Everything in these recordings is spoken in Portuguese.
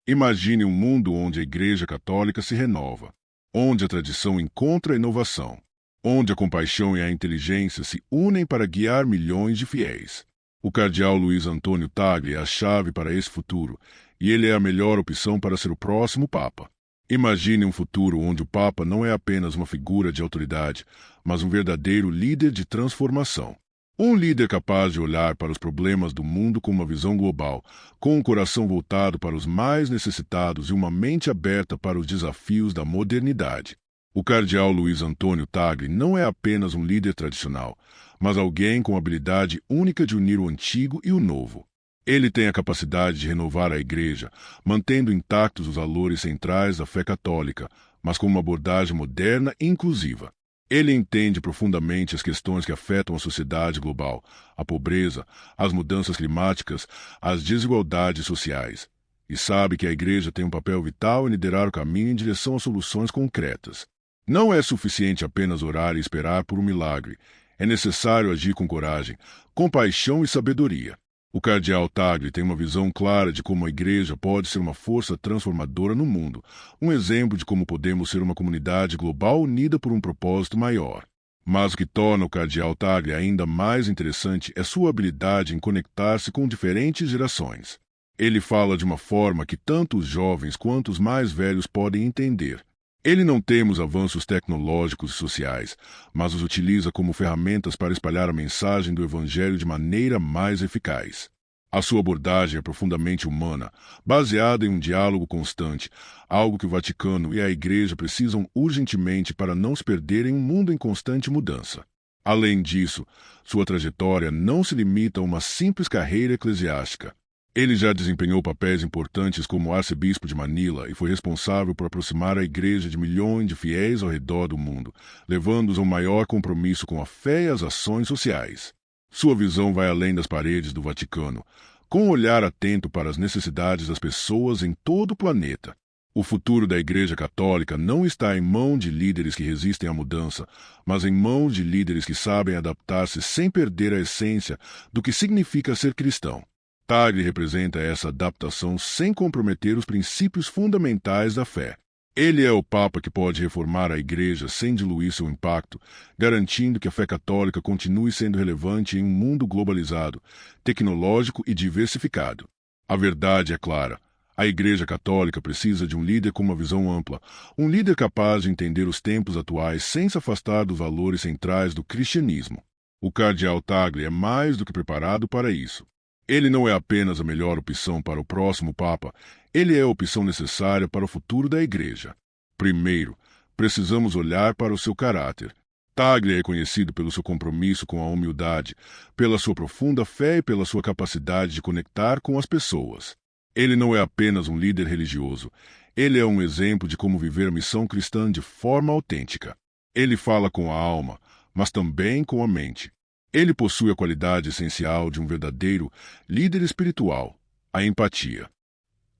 Imagine um mundo onde a Igreja Católica se renova, onde a tradição encontra a inovação, onde a compaixão e a inteligência se unem para guiar milhões de fiéis. O cardeal Luiz Antônio Tagle é a chave para esse futuro, e ele é a melhor opção para ser o próximo Papa. Imagine um futuro onde o Papa não é apenas uma figura de autoridade, mas um verdadeiro líder de transformação. Um líder capaz de olhar para os problemas do mundo com uma visão global, com um coração voltado para os mais necessitados e uma mente aberta para os desafios da modernidade. O cardeal Luiz Antônio Tagle não é apenas um líder tradicional, mas alguém com a habilidade única de unir o antigo e o novo. Ele tem a capacidade de renovar a Igreja, mantendo intactos os valores centrais da fé católica, mas com uma abordagem moderna e inclusiva. Ele entende profundamente as questões que afetam a sociedade global, a pobreza, as mudanças climáticas, as desigualdades sociais, e sabe que a Igreja tem um papel vital em liderar o caminho em direção a soluções concretas. Não é suficiente apenas orar e esperar por um milagre. É necessário agir com coragem, compaixão e sabedoria. O cardeal Tagle tem uma visão clara de como a Igreja pode ser uma força transformadora no mundo, um exemplo de como podemos ser uma comunidade global unida por um propósito maior. Mas o que torna o cardeal Tagle ainda mais interessante é sua habilidade em conectar-se com diferentes gerações. Ele fala de uma forma que tanto os jovens quanto os mais velhos podem entender. Ele não teme os avanços tecnológicos e sociais, mas os utiliza como ferramentas para espalhar a mensagem do Evangelho de maneira mais eficaz. A sua abordagem é profundamente humana, baseada em um diálogo constante, algo que o Vaticano e a Igreja precisam urgentemente para não se perderem em um mundo em constante mudança. Além disso, sua trajetória não se limita a uma simples carreira eclesiástica. Ele já desempenhou papéis importantes como arcebispo de Manila e foi responsável por aproximar a Igreja de milhões de fiéis ao redor do mundo, levando-os a um maior compromisso com a fé e as ações sociais. Sua visão vai além das paredes do Vaticano, com um olhar atento para as necessidades das pessoas em todo o planeta. O futuro da Igreja Católica não está em mãos de líderes que resistem à mudança, mas em mãos de líderes que sabem adaptar-se sem perder a essência do que significa ser cristão. Tagle representa essa adaptação sem comprometer os princípios fundamentais da fé. Ele é o Papa que pode reformar a Igreja sem diluir seu impacto, garantindo que a fé católica continue sendo relevante em um mundo globalizado, tecnológico e diversificado. A verdade é clara. A Igreja Católica precisa de um líder com uma visão ampla, um líder capaz de entender os tempos atuais sem se afastar dos valores centrais do cristianismo. O cardeal Tagle é mais do que preparado para isso. Ele não é apenas a melhor opção para o próximo Papa, ele é a opção necessária para o futuro da Igreja. Primeiro, precisamos olhar para o seu caráter. Tagle é conhecido pelo seu compromisso com a humildade, pela sua profunda fé e pela sua capacidade de conectar com as pessoas. Ele não é apenas um líder religioso, ele é um exemplo de como viver a missão cristã de forma autêntica. Ele fala com a alma, mas também com a mente. Ele possui a qualidade essencial de um verdadeiro líder espiritual, a empatia.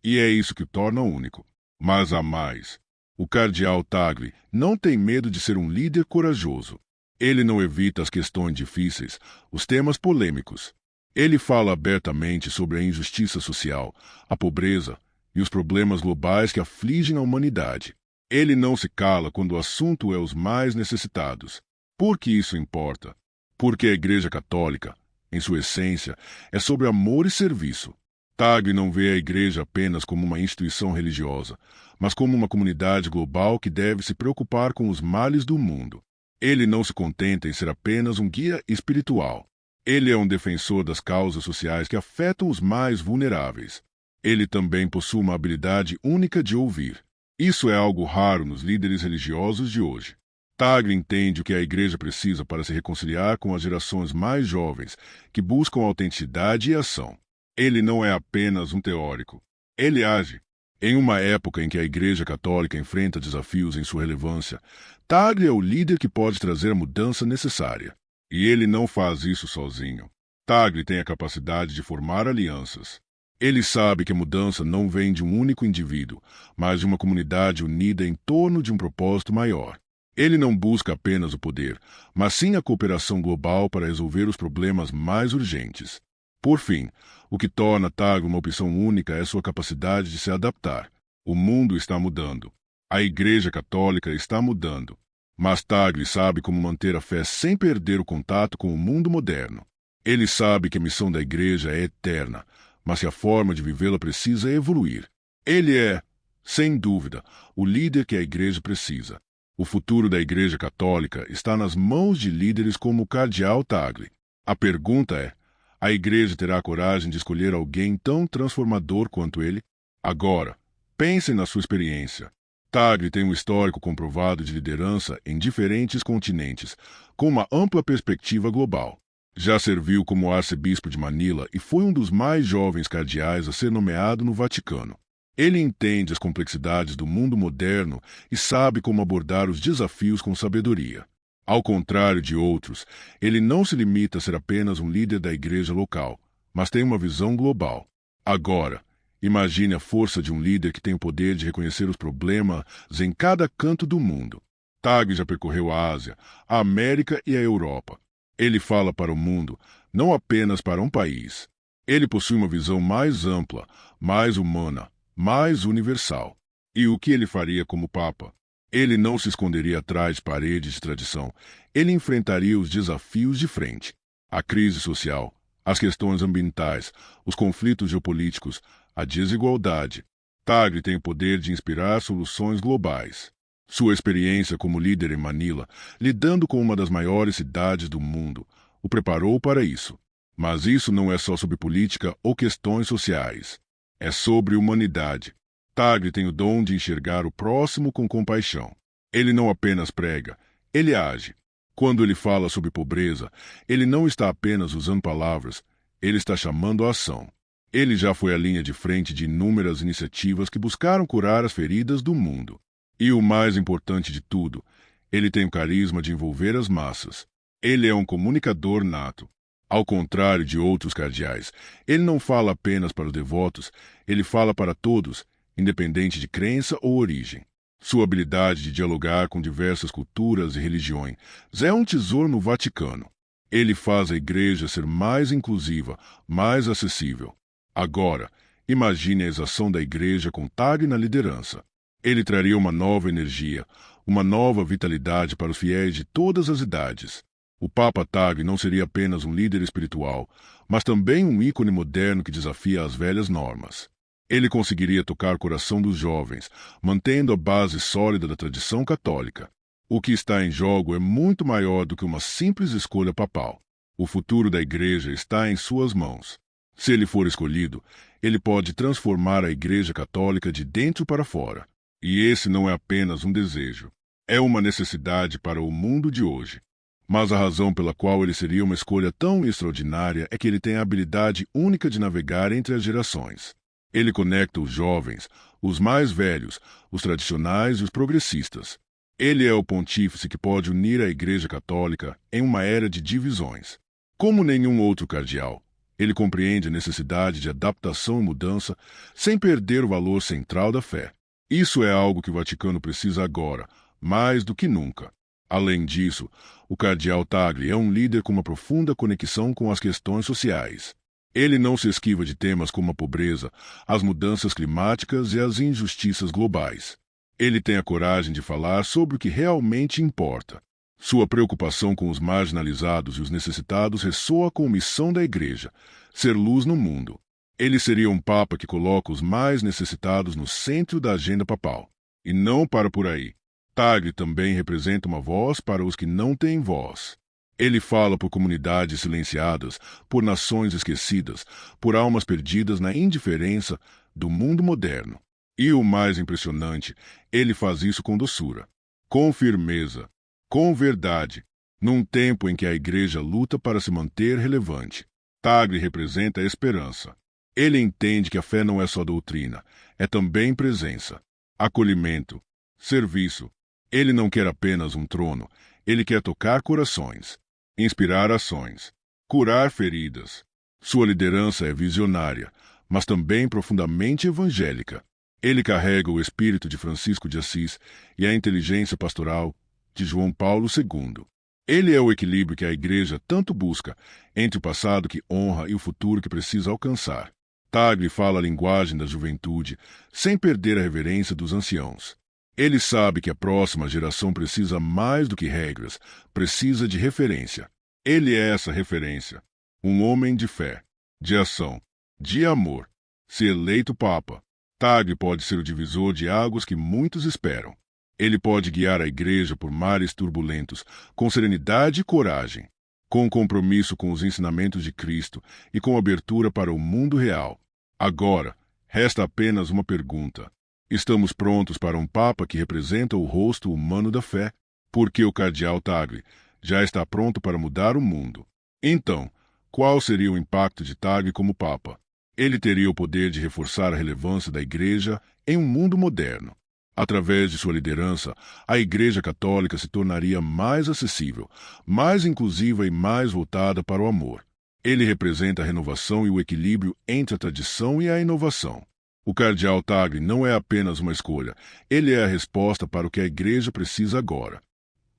E é isso que o torna único. Mas há mais. O cardeal Tagle não tem medo de ser um líder corajoso. Ele não evita as questões difíceis, os temas polêmicos. Ele fala abertamente sobre a injustiça social, a pobreza e os problemas globais que afligem a humanidade. Ele não se cala quando o assunto é os mais necessitados. Por que isso importa? Porque a Igreja Católica, em sua essência, é sobre amor e serviço. Tagle não vê a Igreja apenas como uma instituição religiosa, mas como uma comunidade global que deve se preocupar com os males do mundo. Ele não se contenta em ser apenas um guia espiritual. Ele é um defensor das causas sociais que afetam os mais vulneráveis. Ele também possui uma habilidade única de ouvir. Isso é algo raro nos líderes religiosos de hoje. Tagle entende o que a Igreja precisa para se reconciliar com as gerações mais jovens, que buscam autenticidade e ação. Ele não é apenas um teórico. Ele age. Em uma época em que a Igreja Católica enfrenta desafios em sua relevância, Tagle é o líder que pode trazer a mudança necessária. E ele não faz isso sozinho. Tagle tem a capacidade de formar alianças. Ele sabe que a mudança não vem de um único indivíduo, mas de uma comunidade unida em torno de um propósito maior. Ele não busca apenas o poder, mas sim a cooperação global para resolver os problemas mais urgentes. Por fim, O que torna Tagle uma opção única é sua capacidade de se adaptar. O mundo está mudando. A Igreja Católica está mudando. Mas Tagle sabe como manter a fé sem perder o contato com o mundo moderno. Ele sabe que a missão da Igreja é eterna, mas que a forma de vivê-la precisa evoluir. Ele é, sem dúvida, o líder que a Igreja precisa. O futuro da Igreja Católica está nas mãos de líderes como o Cardeal Tagle. A pergunta é: a Igreja terá a coragem de escolher alguém tão transformador quanto ele? Agora, pensem na sua experiência. Tagle tem um histórico comprovado de liderança em diferentes continentes, com uma ampla perspectiva global. Já serviu como arcebispo de Manila e foi um dos mais jovens cardeais a ser nomeado no Vaticano. Ele entende as complexidades do mundo moderno e sabe como abordar os desafios com sabedoria. Ao contrário de outros, ele não se limita a ser apenas um líder da igreja local, mas tem uma visão global. Agora, imagine a força de um líder que tem o poder de reconhecer os problemas em cada canto do mundo. Tagle já percorreu a Ásia, a América e a Europa. Ele fala para o mundo, não apenas para um país. Ele possui uma visão mais ampla, mais humana, mais universal. E o que ele faria como Papa? Ele não se esconderia atrás de paredes de tradição. Ele enfrentaria os desafios de frente. A crise social, as questões ambientais, os conflitos geopolíticos, a desigualdade. Tagle tem o poder de inspirar soluções globais. Sua experiência como líder em Manila, lidando com uma das maiores cidades do mundo, o preparou para isso. Mas isso não é só sobre política ou questões sociais. É sobre humanidade. Tagle tem o dom de enxergar o próximo com compaixão. Ele não apenas prega, ele age. Quando ele fala sobre pobreza, ele não está apenas usando palavras, ele está chamando a ação. Ele já foi à linha de frente de inúmeras iniciativas que buscaram curar as feridas do mundo. E o mais importante de tudo, ele tem o carisma de envolver as massas. Ele é um comunicador nato. Ao contrário de outros cardeais, ele não fala apenas para os devotos, ele fala para todos, independente de crença ou origem. Sua habilidade de dialogar com diversas culturas e religiões é um tesouro no Vaticano. Ele faz a igreja ser mais inclusiva, mais acessível. Agora, imagine a exação da igreja com Tagle na liderança. Ele traria uma nova energia, uma nova vitalidade para os fiéis de todas as idades. O Papa Tagle não seria apenas um líder espiritual, mas também um ícone moderno que desafia as velhas normas. Ele conseguiria tocar o coração dos jovens, mantendo a base sólida da tradição católica. O que está em jogo é muito maior do que uma simples escolha papal. O futuro da igreja está em suas mãos. Se ele for escolhido, ele pode transformar a Igreja Católica de dentro para fora. E esse não é apenas um desejo. É uma necessidade para o mundo de hoje. Mas a razão pela qual ele seria uma escolha tão extraordinária é que ele tem a habilidade única de navegar entre as gerações. Ele conecta os jovens, os mais velhos, os tradicionais e os progressistas. Ele é o pontífice que pode unir a Igreja Católica em uma era de divisões. Como nenhum outro cardeal, ele compreende a necessidade de adaptação e mudança sem perder o valor central da fé. Isso é algo que o Vaticano precisa agora, mais do que nunca. Além disso, o cardeal Tagle é um líder com uma profunda conexão com as questões sociais. Ele não se esquiva de temas como a pobreza, as mudanças climáticas e as injustiças globais. Ele tem a coragem de falar sobre o que realmente importa. Sua preocupação com os marginalizados e os necessitados ressoa com a missão da Igreja, ser luz no mundo. Ele seria um papa que coloca os mais necessitados no centro da agenda papal. E não para por aí. Tagle também representa uma voz para os que não têm voz. Ele fala por comunidades silenciadas, por nações esquecidas, por almas perdidas na indiferença do mundo moderno. E o mais impressionante, ele faz isso com doçura, com firmeza, com verdade, num tempo em que a Igreja luta para se manter relevante. Tagle representa a esperança. Ele entende que a fé não é só doutrina, é também presença, acolhimento, serviço. Ele não quer apenas um trono, ele quer tocar corações, inspirar ações, curar feridas. Sua liderança é visionária, mas também profundamente evangélica. Ele carrega o espírito de Francisco de Assis e a inteligência pastoral de João Paulo II. Ele é o equilíbrio que a Igreja tanto busca entre o passado que honra e o futuro que precisa alcançar. Tagle fala a linguagem da juventude, sem perder a reverência dos anciãos. Ele sabe que a próxima geração precisa mais do que regras, precisa de referência. Ele é essa referência. Um homem de fé, de ação, de amor. Se eleito Papa, Tagle pode ser o divisor de águas que muitos esperam. Ele pode guiar a Igreja por mares turbulentos, com serenidade e coragem, com compromisso com os ensinamentos de Cristo e com abertura para o mundo real. Agora, resta apenas uma pergunta. Estamos prontos para um Papa que representa o rosto humano da fé? Porque o cardeal Tagle já está pronto para mudar o mundo. Então, qual seria o impacto de Tagle como Papa? Ele teria o poder de reforçar a relevância da Igreja em um mundo moderno. Através de sua liderança, a Igreja Católica se tornaria mais acessível, mais inclusiva e mais voltada para o amor. Ele representa a renovação e o equilíbrio entre a tradição e a inovação. O cardeal Tagle não é apenas uma escolha, ele é a resposta para o que a Igreja precisa agora.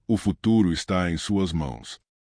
O futuro está em suas mãos.